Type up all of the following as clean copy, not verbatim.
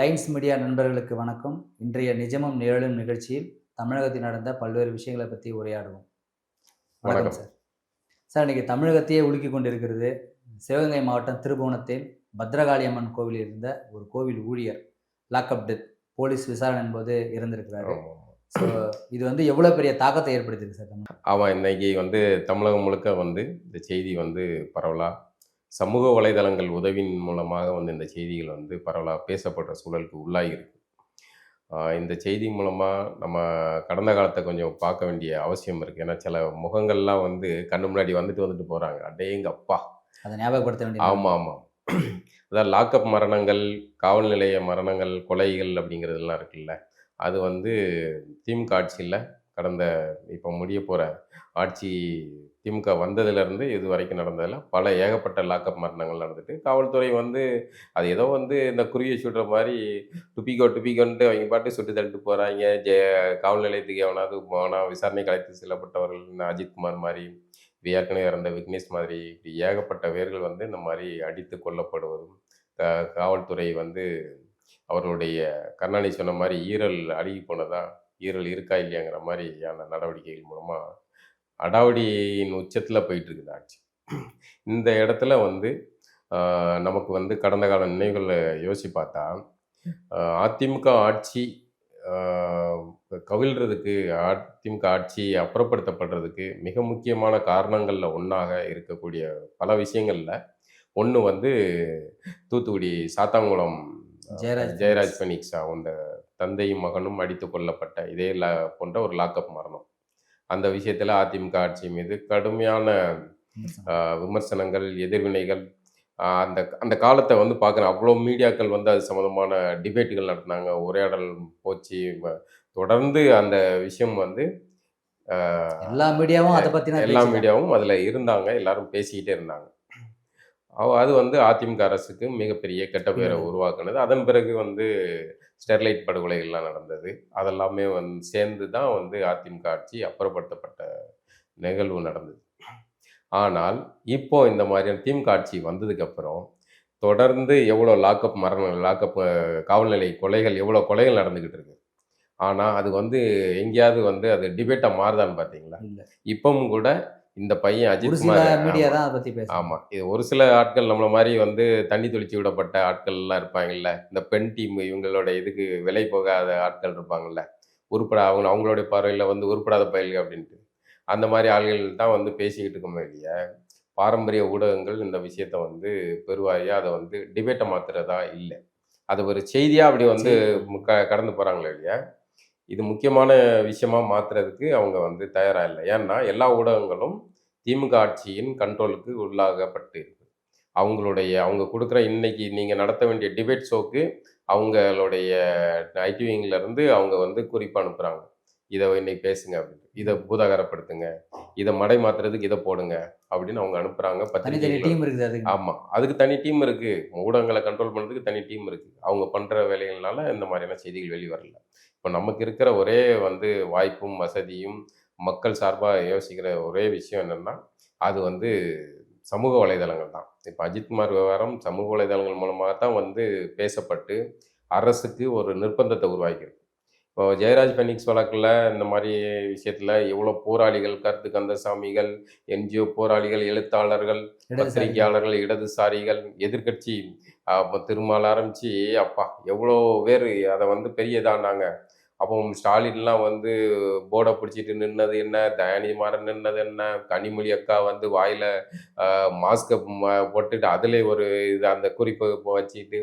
Lines media நண்பர்களுக்கு வணக்கம். இன்றைய நிஜமும் நிழலும் நிகழ்ச்சியில் தமிழகத்தில் நடந்த பல்வேறு விஷயங்களை பற்றி உரையாடுவோம். வணக்கம் சார். சார், இன்னைக்கு தமிழகத்தையே உலுக்கி கொண்டிருக்கிறது சிவகங்கை மாவட்டம் திருபுவனத்தில் பத்ரகாளி அம்மன் கோவிலில் இருந்த ஒரு கோவில் ஊழியர் லாக்அப் டெத், போலீஸ் விசாரணையின் போது இறந்திருக்கிறாரு. ஸோ இது வந்து எவ்வளோ பெரிய தாக்கத்தை ஏற்படுத்திருக்கு சார்? ஆமாம், இன்னைக்கு தமிழகம் முழுக்க இந்த செய்தி பரவலாக சமூக வலைதளங்கள் உதவியின் மூலமாக இந்த செய்திகள் பரவலாக பேசப்படுற சூழலுக்கு உள்ளாகிருக்கு. இந்த செய்தி மூலமாக நம்ம கடந்த காலத்தை கொஞ்சம் பார்க்க வேண்டிய அவசியம் இருக்குது. ஏன்னா சில முகங்கள்லாம் கண்ணு முன்னாடி வந்துட்டு போகிறாங்க. அடேங்கப்பா, அதை ஞாபகப்படுத்த வேண்டிய. ஆமாம் ஆமாம். அதாவது லாக்அப் மரணங்கள், காவல் நிலைய மரணங்கள், கொலைகள் அப்படிங்கிறதுலாம் இருக்குல்ல, அது திமுக ஆட்சியில் கடந்த இப்போ முடிய போகிற ஆட்சி திமுக வந்ததுலேருந்து இது வரைக்கும் நடந்ததில் ஏகப்பட்ட லாக்அப் மரணங்கள் நடந்துட்டு, காவல்துறை அது ஏதோ இந்த குருவியை சுடுற மாதிரி டுப்பிக்கோன்ட்டு அவங்க பாட்டு சுட்டு தள்ளிட்டு போகிறாங்க. காவல் நிலையத்துக்கு எவனாவது போனால் விசாரணைக்கு அழைத்து செல்லப்பட்டவர்கள் அஜித்குமார் மாதிரி, ஏற்கனவே இறந்த விக்னேஷ் மாதிரி, இப்படி ஏகப்பட்ட பேர்கள் இந்த மாதிரி அடித்து கொல்லப்படுவதும், காவல்துறை அவர்களுடைய கருணாநிதி சொன்ன மாதிரி ஈரல் அழுகி போனதா, ஈரல் இருக்கா இல்லையாங்கிற மாதிரியான நடவடிக்கைகள் மூலமாக அடாவடியின் உச்சத்தில் போயிட்டு இருக்குது ஆட்சி. இந்த இடத்துல நமக்கு கடந்த கால நினைவுகளை யோசிச்சு பார்த்தா, அதிமுக ஆட்சி கவிழ்றதுக்கு, அதிமுக ஆட்சி அப்புறப்படுத்தப்படுறதுக்கு மிக முக்கியமான காரணங்களில் ஒன்றாக இருக்கக்கூடிய பல விஷயங்களில் ஒன்று தூத்துக்குடி சாத்தாங்குளம் ஜெயராஜ் பெனிக்ஸ் அந்த தந்தையும் மகனும் அடித்து கொல்லப்பட்ட இதே போன்ற ஒரு லாக்அப் மரணம். அந்த விஷயத்தில் அதிமுக ஆட்சி மீது கடுமையான விமர்சனங்கள், எதிர்வினைகள், அந்த காலத்தை பார்க்குறேன். அவ்வளோ மீடியாக்கள் அது சம்மந்தமான டிபேட்டுகள் நடத்தினாங்க, உரையாடல் போச்சு. தொடர்ந்து அந்த விஷயம் எல்லா மீடியாவும் அதை பற்றி எல்லா மீடியாவும் அதில் இருந்தாங்க, எல்லாரும் பேசிக்கிட்டே இருந்தாங்க. அது அதிமுக அரசுக்கு மிகப்பெரிய கெட்ட பேரை உருவாக்குனது. அதன் பிறகு ஸ்டெர்லைட் படுகொலைகள்லாம் நடந்தது. அதெல்லாமே சேர்ந்து தான் அதிமுக ஆட்சி அப்புறப்படுத்தப்பட்ட நிகழ்வு நடந்தது. ஆனால் இப்போ இந்த மாதிரியான திமுக ஆட்சி வந்ததுக்கப்புறம் தொடர்ந்து எவ்வளோ லாக்அப் மரணங்கள், காவல் நிலைய கொலைகள், எவ்வளோ கொலைகள் நடந்துக்கிட்டு இருக்கு. ஆனால் அது எங்கேயாவது அது டிபேட்டாக மாறுதான்னு பார்த்தீங்களா? இப்பவும் கூட இந்த பையன் அஜித்குமார் மீடியா தான் அதை பற்றி பேசும். ஆமாம், இது ஒரு சில ஆட்கள் நம்மளை மாதிரி தண்ணி தெளிச்சு விடப்பட்ட ஆட்கள்லாம் இருப்பாங்கல்ல, இந்த பெண் டீம், இவங்களோட இதுக்கு விலை போகாத ஆட்கள் இருப்பாங்கல்ல, அவங்களுடைய பார்வையில் உருப்படாத பயல்கள் அப்படின்ட்டு, அந்த மாதிரி ஆள்கள் தான் பேசிக்கிட்டு இருக்கோமே இல்லையா. பாரம்பரிய ஊடகங்கள் இந்த விஷயத்த பெருவாரியாக அதை டிபேட்டை மாற்றுறதா இல்லை, அது ஒரு செய்தியாக அப்படி கடந்து போகிறாங்களே இல்லையா. இது முக்கியமான விஷயமா மாற்றுறதுக்கு அவங்க தயாராக இல்லை. ஏன்னா எல்லா ஊடகங்களும் திமுக ஆட்சியின் கண்ட்ரோலுக்கு உள்ளாகப்பட்டு இருக்கு. அவங்க கொடுக்குற இன்னைக்கு நீங்கள் நடத்த வேண்டிய டிபேட் ஷோக்கு அவங்களுடைய ஐடி விங்கிலேருந்து அவங்க குறிப்பு அனுப்புகிறாங்க. இதை இன்னைக்கு பேசுங்க அப்படின்னு, இதை பூதாகரப்படுத்துங்க, இதை மடை மாற்றுறதுக்கு இதை போடுங்க அப்படின்னு அவங்க அனுப்புகிறாங்க. பத்திரிகை. ஆமாம், அதுக்கு தனி டீம் இருக்குது. ஊடகங்களை கண்ட்ரோல் பண்ணுறதுக்கு தனி டீம் இருக்குது. அவங்க பண்ணுற வேலைகள்னால இந்த மாதிரியான செய்திகள் வெளிவரல. இப்போ நமக்கு இருக்கிற ஒரே வாய்ப்பும் வசதியும் மக்கள் சார்பாக யோசிக்கிற ஒரே விஷயம் என்னென்னா, அது சமூக வலைதளங்கள் தான். இப்போ அஜித்குமார் விவகாரம் சமூக வலைதளங்கள் மூலமாக தான் பேசப்பட்டு அரசுக்கு ஒரு நிர்பந்தத்தை உருவாக்கியிருக்கு. இப்போ ஜெயராஜ் பெனிக்ஸ் வழக்கில் இந்த மாதிரி விஷயத்தில் எவ்வளோ போராளிகள், கருத்து கந்தசாமிகள், என்ஜிஓ போராளிகள், எழுத்தாளர்கள், பத்திரிகையாளர்கள், இடதுசாரிகள், எதிர்கட்சி திருமால் ஆரம்பித்து அப்பா எவ்வளோ பேர் அதை பெரியதானாங்க. அப்போ ஸ்டாலின்லாம் போர்டை பிடிச்சிட்டு நின்னது என்ன, தயாநிதி மாறன் நின்னது என்ன, கனிமொழி அக்கா வாயில் மாஸ்கை போட்டுட்டு அதிலே ஒரு இது அந்த குறிப்பை வச்சுக்கிட்டு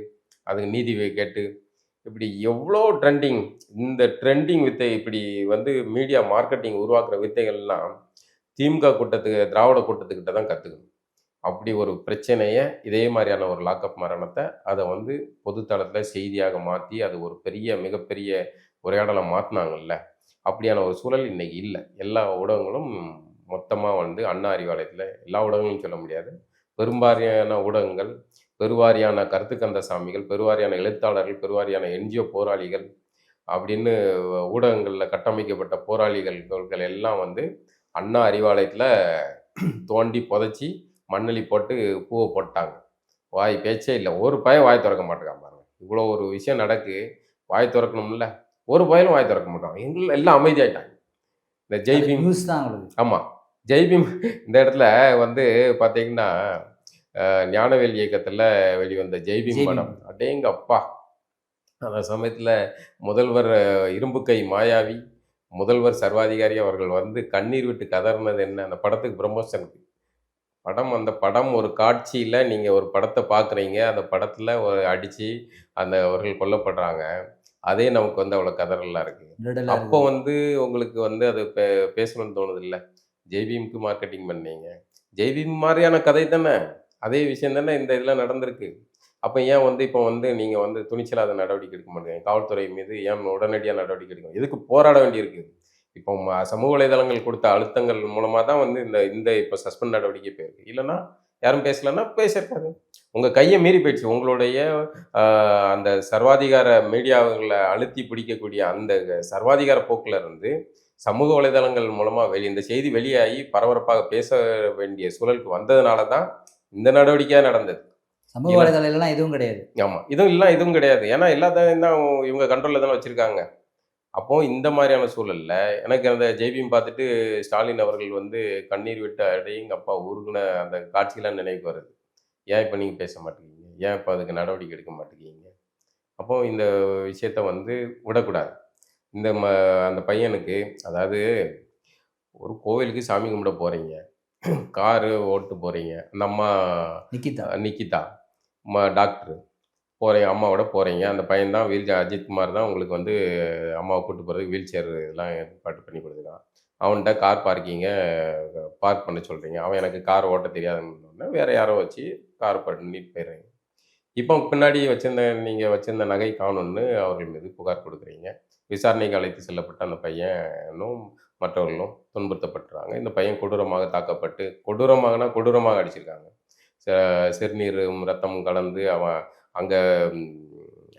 அதுக்கு நீதி கேட்டு, இப்படி எவ்வளோ ட்ரெண்டிங், இந்த ட்ரெண்டிங் வித்தை, இப்படி மீடியா மார்க்கெட்டிங் உருவாக்குற வித்தைகள்லாம் திமுக கூட்டத்துக்கு, திராவிட கூட்டத்துக்கிட்ட தான் கற்றுக்கணும். அப்படி ஒரு பிரச்சனையை, இதே மாதிரியான ஒரு லாக்அப் மரணத்தை அதை பொதுத்தளத்தில் செய்தியாக மாற்றி அது ஒரு மிகப்பெரிய உரையாடலை மாற்றினாங்கல்ல, அப்படியான ஒரு சூழல் இன்னைக்கு இல்லை. எல்லா ஊடகங்களும் மொத்தமாக அண்ணா அறிவாலயத்தில், எல்லா ஊடகங்களும் சொல்ல முடியாது, பெரும்பாரியான ஊடகங்கள், பெருவாரியான கருத்து கந்தசாமிகள், பெருவாரியான எழுத்தாளர்கள், பெருவாரியான என்ஜிஓ போராளிகள் அப்படின்னு ஊடகங்களில் கட்டமைக்கப்பட்ட போராளிகள் எல்லாம் அண்ணா அறிவாலயத்தில் தோண்டி புதைச்சி மண்ணலி போட்டு பூவை போட்டாங்க. வாய் பேச்சே இல்லை, ஒரு பையன் வாய் திறக்க மாட்டேங்கான் பாருங்க. இவ்வளோ ஒரு விஷயம் நடக்கு, வாய் திறக்கணும்ல, ஒரு பயலும் வாய் திறக்க மாட்டான். எல்லாம் அமைதியாயிட்டாங்க. இந்த ஜெய் பீம் நியூஸ் தான் உங்களுக்கு. ஆமா. ஜெய் பீம் இந்த இடத்துல வந்து பார்த்தீங்கன்னா, ஞானவேல் இயக்கத்துல வெளிவந்த ஜெய் பீம் ஜெய் பீம். படம். அடேங்கப்பா! அந்த சமயத்துல முதல்வர் இரும்பு கை மாயாவி, முதல்வர் சர்வாதிகாரி அவர்கள் வந்து கண்ணீர் விட்டு கதறினது என்ன? அந்த படத்துக்கு ப்ரமோஷனுக்கு. அந்த படம் ஒரு காட்சியில நீங்க ஒரு படத்த பார்க்குறீங்க. அந்த படத்துல அடிச்சு அந்த அவர்கள் கொல்லப்படுறாங்க. அதே நமக்கு வந்து அவ்வளோ கதறலா இருக்கு. நெருடலா அப்போ இருக்குது. வந்து உங்களுக்கு வந்து அது பேசணும்னு தோணுதுல்ல. ஜெய்பீம்க்கு மார்க்கெட்டிங் பண்ணீங்க. ஜெய்பீம் மாரியான கதை தானே! அதே விஷயம் தானே இந்த இதில நடந்திருக்கு. அப்ப ஏன் வந்து இப்போ வந்து நீங்க வந்து துணிச்சலான நடவடிக்கை எடுக்க மாட்டேங்கிறீங்க? காவல்துறை மீது ஏன் உடனடியா நடவடிக்கை எடுக்கணும்? எதுக்கு போராட வேண்டியிருக்கு? இப்போ சமூக வலைதளங்கள் கொடுத்த அழுத்தங்கள் மூலமா தான் வந்து இந்த இந்த இப்போ சஸ்பெண்ட் நடவடிக்கை போயிருக்கு. இல்லன்னா யாரும் பேசலன்னா பேசியிருக்காது. உங்க கைய மீறி போயிடுச்சு. உங்களுடைய அ அந்த சர்வாதிகார மீடியாவுகள அழுத்தி பிடிக்கக்கூடிய அந்த சர்வாதிகார போக்குல இருந்து சமூக வலைதளங்கள் மூலமா இந்த செய்தி வெளியாகி பரபரப்பாக பேச வேண்டிய சூழலுக்கு வந்ததுனால தான் இந்த நடவடிக்கையா நடந்தது. சமூக இல்ல வலைதளம்லாம் எதுவும் கிடையாது. ஆமா. இதுவும் கிடையாது. ஏன்னா எல்லாத்தையும் தான் இவங்க கண்ட்ரோல்ல தானே வச்சிருக்காங்க. அப்போ இந்த மாதிரியான சூழல்ல எனக்கு அந்த ஜெய்பீம் பார்த்துட்டு ஸ்டாலின் அவர்கள் வந்து கண்ணீர் விட்டு அடேங்கப்பா உருகுன அந்த காட்சிலாம் நினைவுக்கு வருது. ஏன் இப்ப நீங்க பேச மாட்டேங்கிறீங்க? ஏன் இப்ப அதுக்கு நடவடிக்கை எடுக்க மாட்டேங்கிறீங்க? அப்போ இந்த விஷயத்த வந்து விடக்கூடாது. இந்த அந்த பையனுக்கு அதாவது ஒரு கோவிலுக்கு சாமி கும்பிட போறீங்க. காரு ஓட்டு போறீங்க. அந்த அம்மா நிக்கிதா. நிக்கிதா டாக்டர். போறீங்க அம்மாவோட போறீங்க. அந்த பையன் தான் அஜித் குமார் தான் உங்களுக்கு வந்து அம்மாவ கூட்டு போறதுக்கு வீல் சேர் இதெல்லாம் ஏற்பாடு பண்ணி குடுத்துருக்கான். அவன்ட்ட கார் பார்க் பண்ண சொல்றீங்க. அவன் எனக்கு கார் ஓட்ட தெரியாதுன்னோனே, வேற யாரோ வச்சு கார் பண்ணிட்டு போயிடுறீங்க. இப்போ பின்னாடி நீங்க வச்சிருந்த நகை காணோம்னு அவர்கள் மீது புகார் குடுக்குறீங்க. விசாரணைக்கு அழைத்து செல்லப்பட்ட அந்த பையனும், மற்றவர்களும் துன்புறுத்தப்பட்டுறாங்க. இந்த பையன் கொடூரமாக தாக்கப்பட்டு கொடூரமாக அடிச்சிருக்காங்க. ச சிறுநீரும், ரத்தமும் கலந்து அவன் அங்க ம்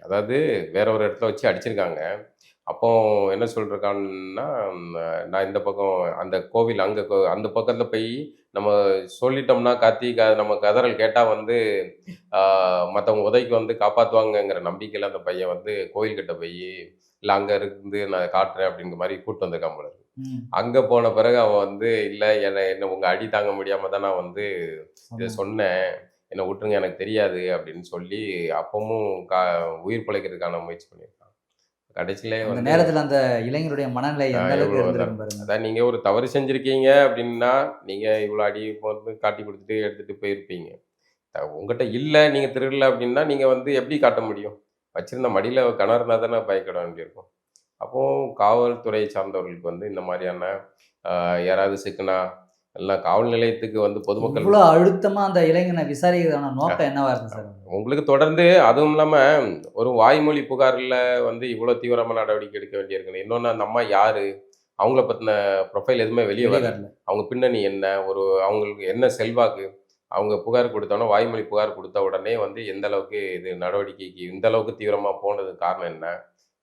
அதாவது வேற ஒரு இடத்துல வச்சு அடிச்சிருக்காங்க. அப்போ என்ன சொல்லிருக்கான்னா, நான் இந்த பக்கம் அந்த கோவில் அந்த பக்கத்துல போய் நம்ம சொல்லிட்டோம்னா நம்ம கதறல் கேட்டா வந்து ஆ மத்தவங்க உதவிக்கு வந்து காப்பாத்துவாங்கங்கிற நம்பிக்கையில அந்த பையன் வந்து கோயில்கிட்ட போயி, இல்ல அங்க இருந்து நான் காட்டுறேன் அப்படிங்கிற மாரி கூட்டு வந்திருக்கான் போல இருக்கு. ம். அங்க போன பிறகு அவன் வந்து, இல்ல என்ன உங்க அடி தாங்க முடியாம தான் நான் வந்து இத சொன்னாங்க. சொன்னேன். என்ன விட்டுருங்க எனக்கு தெரியாது அப்படின்னு சொல்லி அப்பவும் உயிர் பிழைக்கிறதுக்கான முயற்சி பண்ணியிருக்கான். கடைசியில அந்த வந்து நேரத்துல அந்த இளைஞருடைய மனநிலை எந்த அளவுக்கு எவ்வளோ இதான் இருந்திருக்கும் பாருங்க. அதான் நீங்க ஒரு தவறு செஞ்சிருக்கீங்க அப்படின்னா, நீங்க இவ்வளோ அடி போட்டு காட்டி குடுத்துட்டு எடுத்துட்டு போயிருப்பீங்க. உங்கட்ட இல்ல, நீங்க திருடல அப்படின்னா, நீங்க வந்து எப்படி காட்ட முடியும்? வச்சிருந்த மடியில கணம் இருந்தா தானே பயப்பட வேண்டியிருக்கும். அப்போ காவல்துறை சார்ந்தவர்களுக்கு வந்து இந்த மாரியான யாராவது சிக்குனா, எல்லாம் காவல் நிலையத்துக்கு வந்து பொதுமக்கள் இவ்ளோ அழுத்தமா அந்த இளைஞனை விசாரிக்கிறதான நோக்கம் என்னவா இருக்கு சார்? உங்களுக்கு தொடர்ந்து அதுவும் இல்லாம ஒரு வாய்மொழி புகார்ல வந்து இவ்வளோ தீவிரமா நடவடிக்கை எடுக்க வேண்டியிருக்குது. இன்னொன்னு அந்த அம்மா யாரு? அவங்கள பத்தின ப்ரொஃபைல் எதுவுமே வெளிய வெளிய வரல. வரல. அவங்க பின்னணி என்ன? அவங்களுக்கு என்ன செல்வாக்கு? அவங்க புகார் குடுத்தோனே வாய்மொழி புகார் குடுத்த உடனே வந்து எந்த அளவுக்கு இது நடவடிக்கைக்கு இந்த அளவுக்கு தீவிரமா போனதுக்கு காரணம் என்ன?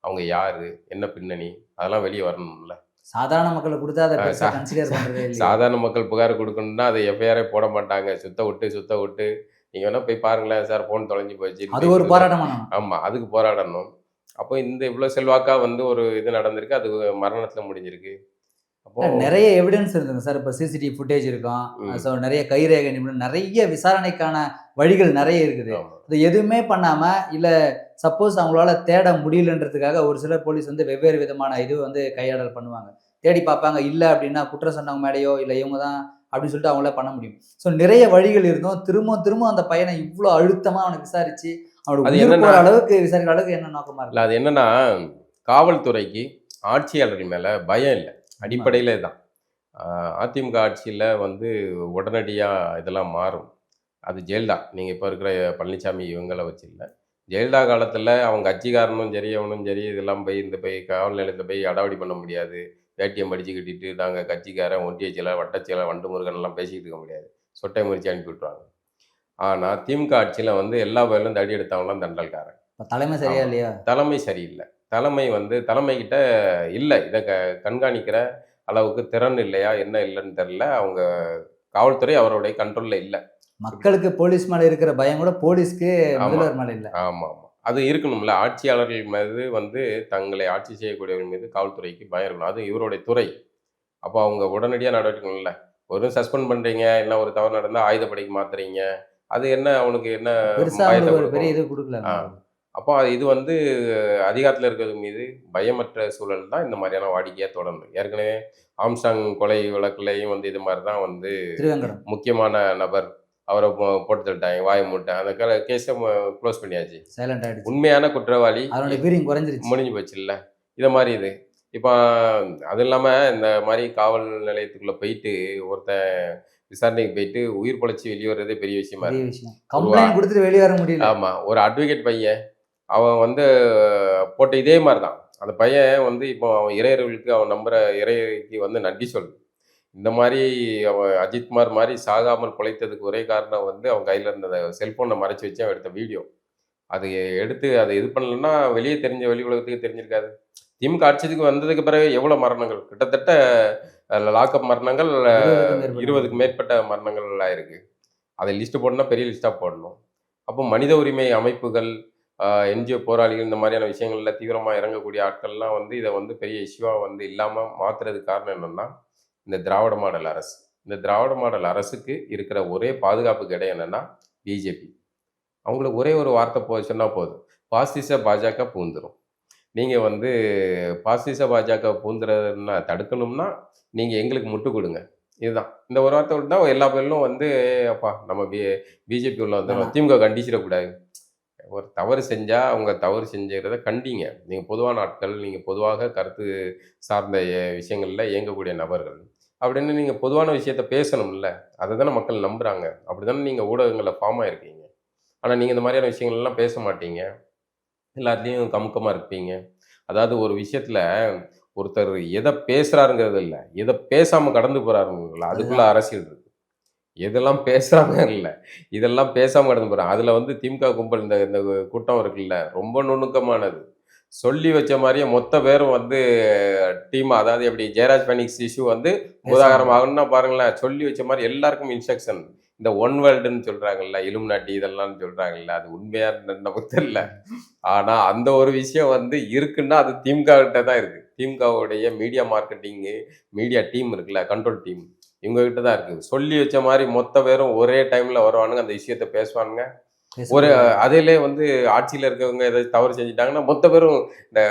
அவங்க யாரு? என்ன பின்னணி? அதெல்லாம் வெளிய வரணும்ல. சாதாரண மக்களுக்கு குடுத்தா அத அ பெருசா சா கன்சிடர் சா பண்றதே இல்லையே. சாதாரண மக்கள் புகார் குடுக்கணும்னா, அது எஃப்ஐஆரே போட மாட்டாங்க. சுத்த விட்டு நீங்க வேணா போய் பாருங்களேன் சார் ஃபோன் தொலைஞ்சு போச்சுன்னு அது போய் ஒரு போராட்டம் பண்ணணும். ஆமா. அதுக்கு போராடணும். அப்போ இந்த இவ்ளோ செல்வாக்கா வந்து ஒரு இது நடந்திருக்கு. அது மரணத்தில முடிஞ்சிருக்கு. அப்போ நெறைய எவிடன்ஸ் இருக்குங்க சார். இப்ப சிசிடிவி ஃபுட்டேஜ் இருக்கும். ம். நெறைய கைரேகை நிபுணர் நெறைய விசாரணைக்கான வழிகள் நெறைய இருக்குது. ஆமா. இது எதுவுமே பண்ணாம, இல்ல சப்போஸ் அவங்களால தேட முடியலன்றதுக்காக ஒரு சில போலீஸ் வந்து வெவ்வேறு விதமான இது வந்து கையாடல் பண்ணுவாங்க. தேடி பார்ப்பாங்க. இல்ல அப்டின்னா குற்றம் சொன்னவங்க மேலயோ, இல்ல இவங்க தான் அப்டின்னு சொல்லிட்டு அவங்கள பண்ண முடியும். நிறைய வழிகள் இருந்தும் திரும்ப அந்த பையன இவ்ளோ அழுத்தமா அவன விசாரிச்சு, அவனோட அது உயிர் என்னன்னா போற அளவுக்கு விசாரிக்கிற அளவுக்கு என்ன நோக்கமா இல்ல இருக்கு? அது என்னன்னா, காவல்துறைக்கு ஆட்சியாளர்கள் மேல பயம் இல்ல. உண்ம. அடிப்படையிலே தான். அ அதிமுக ஆட்சியில வந்து உடனடியா இதெல்லாம் மாறும். அது ஜெயலலிதா. நீங்க இப்ப இருக்கிற பழனிசாமி இவங்கள வச்சு இல்ல. ஜெயலலிதா காலத்துல அவங்க கட்சிக்காரனும் சரி, அவனும் சரி இதெல்லாம் போய் காவல் நிலையத்துல போய் அடாவடி பண்ண முடியாது. வேட்டிய மடிச்சு கட்டிட்டு நாங்க கட்சிக்காரன், ஒன்றிய செயலர், வட்டச் செயலர், வண்டு முருகன் எல்லாம் பேசிக்கிட்டு இருக்க முடியாது. சொட்டை முறிச்சு அனுப்பி விட்டுருவாங்க. ஆனா திமுக ஆட்சியில வந்து எல்லா வகையிலும் தடி எடுத்தவன்லாம் தண்டல்காரன். இப்ப தலைமை சரியா ஆமா. இல்லையா? தலைமை சரியில்ல. தலைமைகிட்ட இல்ல. இத கண்காணிக்கிற அளவுக்கு திறன் இல்லையா? என்ன இல்லன்னு தெரியல. அவங்க காவல்துறை அவருடைய கண்ட்ரோல்ல இல்ல. மக்களுக்கு போலீஸ் மேல இருக்கிற பயம் கூட போலீஸ்க்கு ஆமா. முதல்வர் மேல இல்ல. ஆமாமா. அது இருக்கணும்ல. ஆட்சியாளர்கள் மீது வந்து தங்களை ஆட்சி செய்யக்கூடியவர்கள் மீது காவல்துறைக்கு பயம் இருக்கணும். அது இவருடைய துறை. அப்போ அவங்க உடனடியா நடவடிக்கை எடுக்கணும்ல. வெறும் சஸ்பெண்ட் பண்றீங்க, இல்ல ஒரு தவறு நடந்தா ஆயுதப்படைக்கு மாத்துறீங்க. அது என்ன அவனுக்கு என்ன பெருசா பயத்த அவங்களுக்கு ஒரு பெரிய குடுக்கும்? இது குடுக்கல. ஆ. அப்போ இது வந்து அதிகாரத்தில இருக்கிறவங்க மீது பயமற்ற சூழல் தான் இந்த மாதிரியான வாடிக்கையா தொடரணும். ஏற்கனவே ஆம்ஸ்டாங் கொலை வழக்குலயும் வந்து இது மாரி தான் வந்து திருவேங்கடம் முக்கியமான நபர். அவர போட்டு தள்ளிட்டாங்க. வாய மூடிட்டாங்க. அந்த கேஸ குளோஸ் பண்ணியாச்சு. சைலண்ட் ஆயிடுச்சு. உண்மையான குற்றவாளி அதனுடைய வீரியம் குறைஞ்சிருச்சு. முடிஞ்சு போச்சுல்ல. இத மாரி இது. இப்ப அது இல்லாம இந்த மாரி காவல் நிலையத்துக்குள்ள போயிட்டு ஒருத்தன் விசாரணைக்கு போயிட்டு உயிர் பொழச்சு வெளிய வர்றதே பெரிய விஷயமா பெரிய இருக்கு. விஷயம். ஒரு கம்ப்ளைண்ட் குடுத்துட்டு வெளிய வர முடியல. ஆமா. ஒரு அட்வொகேட் பையன். அவன் வந்து போட்ட இதே மாரி தான். அந்த பையன் வந்து இப்போ அவன் இறையர்களுக்கு அவன் நம்புற இறைக்கு வந்து நன்றி சொல்லு. இந்த மாரி அவன் அஜித்குமார் மாரி சாகாமல் பிழைத்ததுக்கு ஒரே காரணம் வந்து அவன் கையில இருந்த செல்ஃபோன மறைச்சு வச்சு அவன் எடுத்த வீடியோ. அது எடுத்து அத இது பண்ணலன்னா வெளிய வெளி உலகத்துக்கு தெரிஞ்சிருக்காது. திமுக ஆட்சிக்கு வந்ததுக்கு பிறகு எவ்வளோ மரணங்கள்? கிட்டத்தட்ட லாக்அப் மரணங்கள் 20க்கு மேற்பட்ட மரணங்கள் ஆயிருக்கு. அதை லிஸ்ட் போடணும்னா பெரிய லிஸ்ட்டா போடணும். அப்போ மனித உரிமை அமைப்புகள், என்ஜிஓ போராளிகள் இந்த மாதிரியான விஷயங்கள்ல தீவிரமா இறங்கக்கூடிய ஆட்கள்லாம் வந்து இத வந்து பெரிய இஷ்யூவா வந்து இல்லாம மாத்துறதுக்கு காரணம் என்னன்னா, இந்த திராவிட மாடல் அரசு. இந்த திராவிட மாடல் அரசுக்கு இருக்கிற ஒரே பாதுகாப்பு கிடை என்னன்னா, பிஜேபி. அவங்களுக்கு ஒரே ஒரு வார்த்தை சொன்னா போதும். பாசிச பாஜக பூந்துரும். நீங்க வந்து பாசிச பாஜக பூந்துறதுன்னா தடுக்கணும்னா, நீங்க எங்களுக்கு முட்டு குடுங்க. இதுதான். இந்த ஒரு வார்த்தை விட்டா எல்லா பேரும் வந்து அப்பா நம்ம பிஜேபி உள்ள வந்துரும். திமுக கண்டிச்சிடக்கூடாது. ஒரு தவறு செஞ்சா, அவங்க தவறு செஞ்சத கண்டீங்க. நீங்க பொதுவான ஆட்கள், நீங்க பொதுவாக கருத்து சார்ந்த விஷயங்கள்ல இயங்கக்கூடிய நபர்கள். அப்படின்னு நீங்க பொதுவான விஷயத்த பேசணும்ல. அததானே மக்கள் நம்புறாங்க. அப்படித்தானே நீங்க ஊடகங்கள்ல ஃபார்ம் ஆயிருக்கீங்க. ஆனா நீங்க இந்த மாதிரியான விஷயங்கள்லாம் பேச மாட்டீங்க. எல்லாத்துலயும் கமுக்கமா இருப்பீங்க. அதாவது ஒரு விஷயத்துல ஒருத்தர் எத பேசுறாருங்கிறது இல்ல. எத பேசாம கடந்து போறாருங்களா, அதுக்குள்ள அதுதான். அரசியல் இருக்கு. எதெல்லாம் பேசுறாங்க இல்ல. இதெல்லாம் பேசாம கடந்து போறாங்க. அதுல வந்து திமுக கும்பல் இந்த இந்த கூட்டம் இருக்குல்ல, ரொம்ப நுணுக்கமானது. சொல்லி வச்ச மாரியே மொத்த பேரும் வந்து அதாவது எப்படி ஜெயராஜ் ஃபெனிக்ஸ் இஷ்யூ வந்து பூதாகரம் ஆகணும்னா பாருங்களேன், சொல்லி வச்ச மாரி எல்லாருக்கும் இன்ஸ்ட்ரக்ஷன். இந்த ஒன் வேர்ல்டுன்னு சொல்றாங்கல்ல, இலுமினாட்டி இதெல்லாம் சொல்றாங்கல்ல, அது உண்மையா நமக்கு தெரியல. ஆனா அந்த ஒரு விஷயம் வந்து இருக்குன்னா, அது திமுக கிட்ட தான் இருக்கு. திமுகவுடைய மீடியா மார்க்கெட்டிங்கு, மீடியா டீம் இருக்குல்ல, கண்ட்ரோல் டீம். இவங்க கிட்ட தான் இருக்கு. சொல்லி வச்ச மாரி மொத்த பேரும் ஒரே டைம்ல வருவானுங்க, அந்த விஷயத்த பேசுவானுங்க. ஒரு அதிலே வந்து ஆட்சியில இருக்கவங்க ஏதாச்சும் தவறு செஞ்சுட்டாங்கன்னா, மொத்த பேரும் இந்த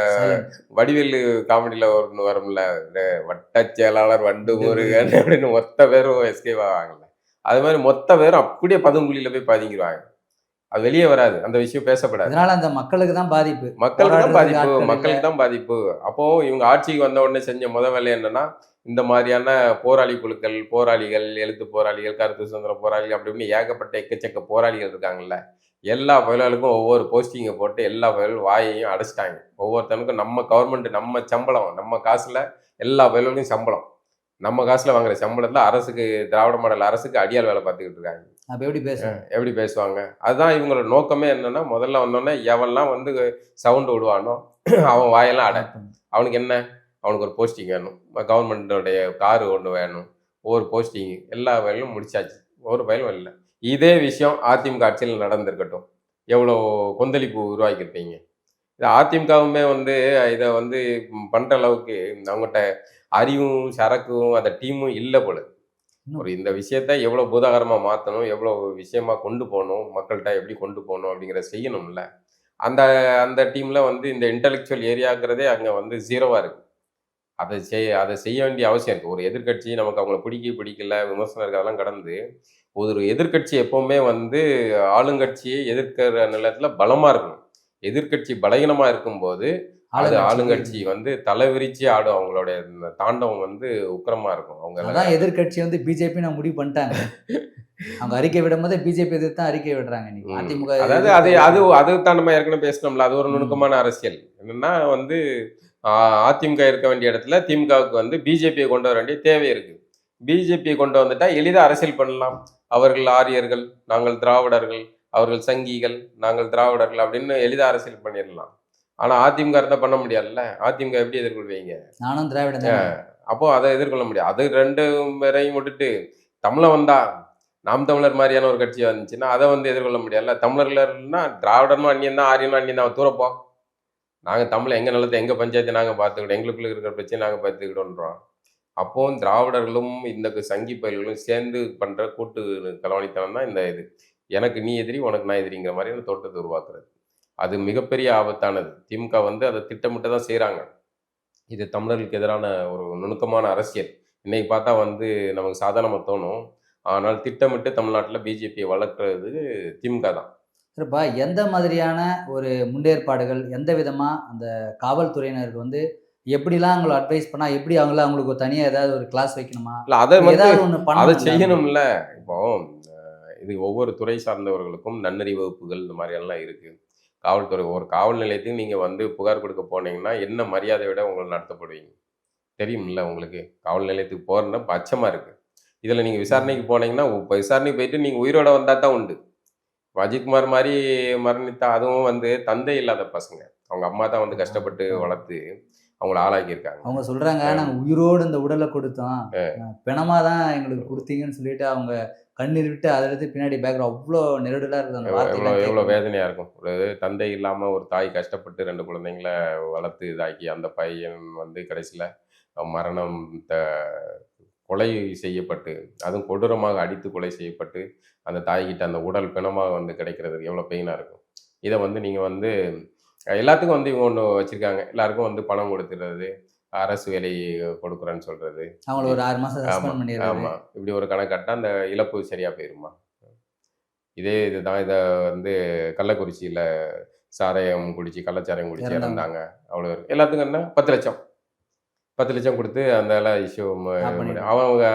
வடிவேலு காமெடியில ஒண்ணு வரும்ல, இந்த வட்டச் செயலாளர் வண்டு முருகன் அப்படின்னு மொத்த பேரும் எஸ்கேப் ஆவாங்கல்ல. அது மாரி மொத்த பேரும் அப்படியே பதுங்குழியில போய் பதுங்கிருவாங்க. அது வெளிய வராது. அந்த விஷயம் பேசப்படாது. இதனால அந்த மக்களுக்கு தான் பாதிப்பு. மக்களுக்கு தான் போராடுறதுக்கு பாதிப்பு. ஆட்கள் இல்ல. மக்களுக்கு தான் பாதிப்பு. அப்போ இவங்க ஆட்சிக்கு வந்த உடனே செஞ்ச வேலை என்னன்னா, இந்த மாரியான போராளி குழுக்கள், போராளிகள், எழுத்து போராளிகள், கருத்து சுதந்திர போராளிகள் அப்படி இப்படின்னு ஏகப்பட்ட எக்கச்சக்க போராளிகள் இருக்காங்கல்ல. எல்லா பயலுகளுக்கும் ஒவ்வொரு போஸ்டிங்க போட்டு எல்லா பயலும் வாயையும் அடைச்சுட்டாங்க. ஒவ்வொருத்தனுக்கும் நம்ம கவர்மெண்ட் நம்ம சம்பளம், நம்ம காசுல எல்லா பயலுக்கும் சம்பளம். நம்ம காசுல வாங்குற சம்பளத்துல அரசுக்கு திராவிட மாடல் அரசுக்கு அடியாள் வேலை பார்த்துக்கிட்டு இருக்காங்க. அப்ப எப்படி பேசுவாங்க? எப்படி பேசுவாங்க? அதுதான் இவங்களோட நோக்கமே என்னன்னா, முதல்ல வந்தோனே எவன்லாம் வந்து சவுண்ட் விடுவானோ, அவன் வாயெல்லாம் அடை. அவனுக்கு என்ன? அவனுக்கு ஒரு போஸ்டிங் வேணும். கவர்மெண்ட்டோடைய கார் ஒண்ணு வேணும். ஒரு போஸ்டிங் எல்லா வேலையும் முடிச்சாச்சு. ஒரு பயலும் இல்ல. இதே விஷயம் அதிமுக ஆட்சியில நடந்திருக்கட்டும். எவ்வளோ கொந்தளிப்பு உருவாக்கியிருப்பீங்க. இது அதிமுகவுமே வந்து இத வந்து பண்ற அளவுக்கு அவங்கட்ட அறிவும், சரக்கும் அந்த டீமும் இல்ல போல. ஒரு இந்த விஷயத்த எவ்வளோ பூதாகரமா மாத்தணும், எவ்வளோ விஷயமா கொண்டு போணும், மக்கள்ட்ட எப்படி கொண்டு போணும் அப்படிங்கிறத செய்யணும்ல. அந்த அந்த டீம்ல வந்து இந்த இன்டலெக்சுவல் ஏரியாங்கிறதே அங்க வந்து 0வா இருக்கு. அத செய்ய வேண்டிய அவசியம் இருக்கு. ஒரு எதிர்க்கட்சி நமக்கு அவங்கள பிடிக்கல, விமர்சனம் இருக்கு அதெல்லாம் கடந்து, ஒரு எதிர்க்கட்சி எப்பவுமே வந்து ஆளுங்கட்சியை எதிர்க்கிற நிலத்துல பலமா இருக்கணும். எதிர்க்கட்சி பலகீனமா இருக்கும்போது, அது ஆளுங்கட்சி வந்து தலை விரிச்சு ஆடும். அவங்களுடைய இந்த தாண்டவம் வந்து உக்கிரமா இருக்கும். அதான் எதிர்க்கட்சி வந்து பிஜேபி நான் முடிவு பண்ணிட்டாங்க. அவங்க அறிக்கை விடும்போது பிஜேபி எதிர்த்து தான் அறிக்கை விடுறாங்க இன்னைக்கு. அதிமுக அதாவது அதுதான் நம்ம ஏற்கனவே பேசணும்ல. அது ஒரு நுணுக்கமான அரசியல். என்னன்னா வந்து அதிமுக இருக்க வேண்டிய இடத்துல திமுகவுக்கு வந்து பிஜேபியை கொண்டு வர வேண்டிய தேவை இருக்கு. பிஜேபியை கொண்டு வந்துட்டா எளிதா அரசியல் பண்ணலாம். அவர்கள் ஆரியர்கள், நாங்கள் திராவிடர்கள், அவர்கள் சங்கிகள், நாங்கள் திராவிடர்கள் அப்படின்னு எளிதா அரசியல் பண்ணிடலாம். ஆனா அதிமுக இருந்தா பண்ண முடியாதுல்ல. அதிமுக எப்படி எதிர்கொள்வீங்க? நானும் திராவிடம் தான். அப்போ அதை எதிர்கொள்ள முடியாது. அது 2 பேரையும் விட்டுட்டு தமிழன் வந்தா நாம் தமிழர் மாதிரியான ஒரு கட்சி வந்துச்சுன்னா அதை வந்து எதிர்கொள்ள முடியாதுல்ல. தமிழர்கள்னா திராவிடனும் அந்நியம் தான், ஆரியனும் அந்நியம் தான், தூரப்போ. நாங்கள் தமிழ் எங்கள் நிலத்தை எங்கள் பஞ்சாயத்தை நாங்கள் பார்த்துக்கிட்டோம், எங்களுக்குள்ள இருக்கிற பிரச்சனை நாங்கள் பார்த்துக்கிட்டோன்றோம். அப்போவும் திராவிடர்களும் இந்த சங்கி பயல்களும் சேர்ந்து பண்ணுற கூட்டு களவாணித்தனம் தான் இந்த இது. எனக்கு நீ எதிரி, உனக்கு நான் எதிரிங்கிற மாதிரியான தோற்றத்தை உருவாக்குறது. அது மிகப்பெரிய ஆபத்தானது. திமுக வந்து அதை திட்டமிட்டு தான் செய்கிறாங்க. இது தமிழர்களுக்கு எதிரான ஒரு நுணுக்கமான அரசியல். இன்னைக்கு பார்த்தா வந்து நமக்கு சாதாரணமாக தோணும். ஆனால் திட்டமிட்டு தமிழ்நாட்டில் பிஜேபியை வளர்க்குறது திமுக தான். சரிப்பா, எந்த மாதிரியான ஒரு முன்னேற்பாடுகள், எந்த விதமா அந்த காவல்துறையினருக்கு வந்து எப்படிலாம் அவங்கள அட்வைஸ் பண்ணா, எப்படி அவங்களுக்கு ஒரு தனியா ஏதாவது ஒரு கிளாஸ் வைக்கணுமா? இல்லை அதை வந்து ஏதாவது ஒண்ணு அதை பண்ணணும்ல? செய்யணும்ல. இப்போ இது ஒவ்வொரு துறை சார்ந்தவர்களுக்கும் நன்னறி வகுப்புகள் இந்த மாதிரியெல்லாம் இருக்கு. காவல்துறை ஒரு காவல் நிலையத்துக்கு நீங்கள் வந்து புகார் கொடுக்க போனீங்கன்னா என்ன மரியாதையோட உங்களை நடத்தப்படுவீங்க தெரியும்ல உங்களுக்கு. காவல் நிலையத்துக்கு போகிறேன்னா அச்சமாக இருக்குது. இதில் நீங்கள் விசாரணைக்கு போனீங்கன்னா இப்போ விசாரணைக்கு போயிட்டு நீங்கள் உயிரோட வந்தால் தான் உண்டு. அஜித்குமார் மாதிரி மரணித்தா அதுவும் வந்து தந்தை இல்லாத பசங்க. அவங்க அம்மா தான் வந்து கஷ்டப்பட்டு வளர்த்து அவங்கள ஆளாக்கியிருக்காங்க. அவங்க சொல்றாங்க, நாங்க உயிரோடு இந்த உடலை கொடுத்தோம், பிணமா தான் எங்களுக்கு கொடுத்தீங்கன்னு சொல்லிட்டு அவங்க கண்ணீர் விட்டு அதை எடுத்து பின்னாடி பேக்ரவுண்ட் அவ்வளோ நெருடலா இருக்குது அந்த எவ்வளோ வார்த்தை. எவ்வளோ வேதனையாக இருக்கும். ஒரு தந்தை இல்லாமல் ஒரு தாய் கஷ்டப்பட்டு 2 குழந்தைங்கள வளர்த்து இதாக்கி அந்த பையன் வந்து கடைசியில் மரணம் கொலை செய்யப்பட்டு, அதுவும் கொடூரமாக அடித்து கொலை செய்யப்பட்டு அந்த தாய்கிட்ட அந்த உடல் பிணமாக வந்து கிடைக்கிறது எவ்வளோ பெயினாக இருக்கும். இதை வந்து நீங்கள் வந்து எல்லாத்துக்கும் வந்து இவங்க ஒன்று வச்சுருக்காங்க. எல்லாருக்கும் வந்து பணம் கொடுத்துறது, அரசு வேலை கொடுக்குறேன்னு சொல்கிறது. அவங்கள ஒரு 6 மாசம் சஸ்பெண்ட் ஆமாம் பண்ணிடுறாரு. ஆமாம் இப்படி ஒரு கணக்காட்டா அந்த இழப்பு சரியாக போயிருமா? இதே இதுதான். இதை வந்து கள்ளக்குறிச்சியில் சாராயம் குடிச்சு கள்ளச்சாராயம் குடிச்சு இறந்தாங்க. இறந்தாங்க. அவ்வளோ எல்லாத்துக்கும் என்ன 10 லட்சம் 10 லட்சம் கொடுத்து அந்த எல்லாம் இஷ்யூ அவங்க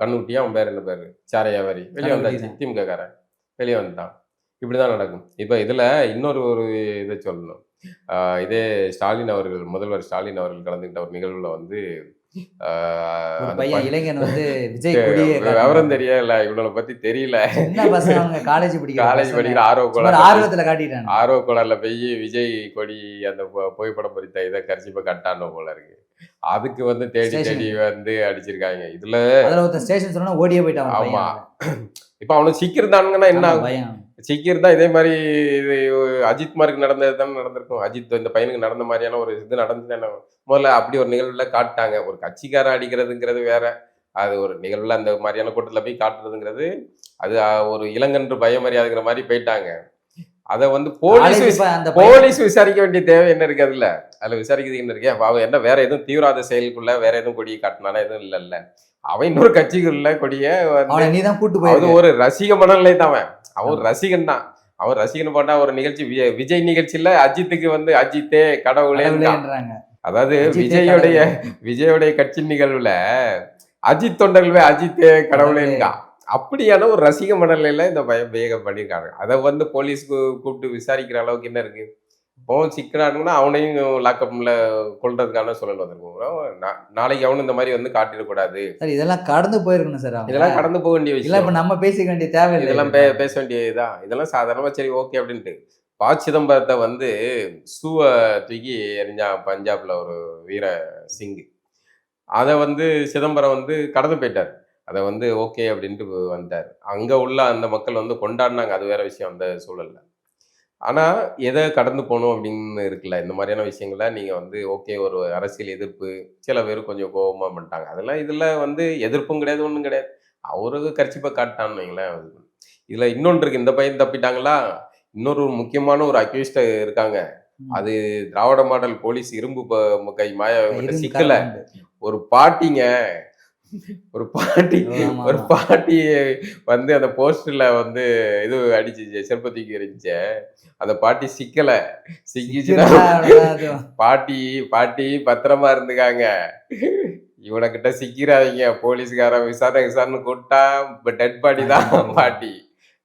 கண்ணுக்குட்டியா அவன் பேர் என்ன பேர் சார வியாபாரி வெளியே வந்தாச்சு. திமுக காரன் வெளியே வந்துட்டான். இப்படி தான் நடக்கும். இப்போ இதில் இன்னொரு ஒரு இதை சொல்லணும். இதே ஸ்டாலின் அவர்கள், முதல்வர் ஸ்டாலின் அவர்கள் கலந்துக்கிட்ட ஒரு நிகழ்வில் வந்து ஒரு பையன் இளைஞன் வந்து விஜய் கொடியை விவரம் தெரியல, இவனை பத்தி தெரியல, சின்ன பசங்க அவங்க காலேஜ் படிக்கிற ஆர்வத்துல காட்டிட்டாங்க. ஆர்வ கோளாறுல போய் விஜய் கொடி அந்த புகைப்படம் பொறித்த இதை கரிசிப்ப கட்டானோ போல இருக்கு. அதுக்கு வந்து தேடி தேடி வந்து அடிச்சிருக்காங்க. இதுல ஸ்டேஷன் சொன்னா ஓடியே போயிட்டான். ஆமா, இப்ப அவனுக்கு சிக்கிருந்தானுங்கன்னா என்ன பயம்? சிக்கிருந்தா இதே மாதிரி இது அஜித்குமாருக்கு நடந்தது தானே நடந்திருக்கும். அஜித் இந்த பையனுக்கு நடந்த மாதிரியான ஒரு இது நடந்துதானே. முதல்ல அப்படி ஒரு நிகழ்வுல காட்டாங்க. ஒரு கட்சிக்காரன் அடிக்கிறதுங்கிறது வேற, அது ஒரு நிகழ்வுல அந்த மாதிரியான கூட்டத்தில் போய் காட்டுறதுங்கிறது அது ஒரு இளங்கன்று பயமரியாதைங்கிற மாதிரி போயிட்டாங்க. அதை வந்து போலீஸ் விசாரிக்க வேண்டிய தேவை என்ன இருக்கு? அதுல விசாரிக்கிறது என்ன இருக்கு? அவன் என்ன வேற எதுவும் தீவிரவாத செயலுக்குள்ள வேற எதுவும் கொடியை காட்டினானா எதுவும் இல்லைல்ல. அவன் இன்னொரு கட்சிக்குள்ள கொடிய நீதான் கூட்டு போய் அது ஒரு ரசிக மனநிலை தான். அவன் ஒரு ரசிகன் தான். அவன் ரசிகன் போட்டா ஒரு நிகழ்ச்சி விஜய் நிகழ்ச்சியில அஜித்துக்கு வந்து அஜித்தே கடவுளேன்றாங்க. அதாவது விஜயோடைய கட்சி நிகழ்வுல அஜித் தொண்டர்கள் அஜித்தே கடவுளேங்கா. அப்படியான ஒரு ரசிக மனநிலையில இந்த வேகம் பண்ணியிருக்காங்க. அதை வந்து போலீஸ்க்கு கூப்பிட்டு விசாரிக்கிற அளவுக்கு என்ன இருக்கு? இப்போ சிக்கிறானுங்கன்னா அவனையும் லாக்கப்ல கொள்றதுக்கான சூழல் வந்திருக்கும். நாளைக்கு அவனு இந்த மாதிரி வந்து காட்டிடக்கூடாது. சார் இதெல்லாம் கடந்து போயிருக்கணும் சார். இதெல்லாம் கடந்து போக வேண்டிய விஷயம். இப்ப நம்ம பேசிக்க வேண்டிய தேவை இல்லை. இதெல்லாம் பேச வேண்டியதுதான். இதெல்லாம் சாதாரணமா சரி ஓகே அப்படின்ட்டு. ப. சிதம்பரத்தை வந்து சூவை தூக்கி எறிஞ்சான் பஞ்சாப்ல ஒரு வீர சிங். அதை வந்து சிதம்பரம் வந்து கடந்து போயிட்டார். அதை வந்து ஓகே அப்படின்ட்டு வந்தார். அங்க உள்ள அந்த மக்கள் வந்து கொண்டாடினாங்க. அது வேற விஷயம் அந்த சூழல்ல. ஆனா எதை கடந்து போகணும் அப்படின்னு இருக்குல்ல, இந்த மாதிரியான விஷயங்கள நீங்க வந்து ஓகே ஒரு அரசியல் எதிர்ப்பு, சில பேர் கொஞ்சம் கோபமா பண்ணிட்டாங்க. அதெல்லாம் இதுல வந்து எதிர்ப்பும் கிடையாது, ஒன்றும் கிடையாது. அவருக்கு கர்ச்சிப்பை காட்டான்னு வைங்களேன். இதுல இன்னொன்று இருக்கு. இந்த பையன் தப்பிட்டாங்களா, இன்னொரு முக்கியமான ஒரு அக்யூஸ்ட் இருக்காங்க. அது திராவிட மாடல் போலீஸ் இரும்பு கை மாயா சிக்கல. ஒரு பாட்டிங்க ஒரு பாட்டி வந்து அந்த போஸ்டர்ல வந்து இது அடிச்சு செருப்ப தூக்கி எறிஞ்ச அந்த பாட்டி சிக்கல. சிக்கிச்சுன்னா பாட்டி பத்திரமா இருந்துக்காங்க. இவனக்கிட்ட சிக்கிறாதீங்க, போலீஸ்காரன் விசாரணை கூட்டா டெட் பாடி தான் பாட்டி.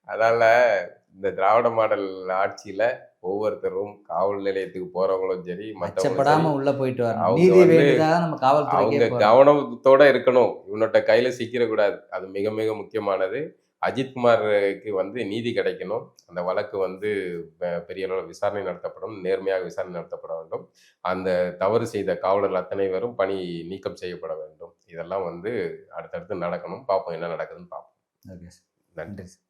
அதனால இந்த திராவிட மாடல் ஆட்சியில ஒவ்வொருத்தரும் காவல் நிலையத்துக்கு போறவங்களும் சரி, உள்ள போயிட்டு அவங்க கவனத்தோட இருக்கணும். இவனோட கையில சிக்கிடக்கூடாது. அது மிக மிக முக்கியமானது. அஜித்குமாருக்கு வந்து நீதி கிடைக்கணும். அந்த வழக்கு வந்து பெரிய அளவில் விசாரணை நடத்தப்படும், நேர்மையாக விசாரணை நடத்தப்பட வேண்டும். அந்த தவறு செய்த காவலர்கள் அத்தனை பேரும் பணி நீக்கம் செய்யப்பட வேண்டும். இதெல்லாம் வந்து அடுத்தடுத்து நடக்கணும். பார்ப்போம் என்ன நடக்குதுன்னு பார்ப்போம். நன்றி. நன்றி சார்.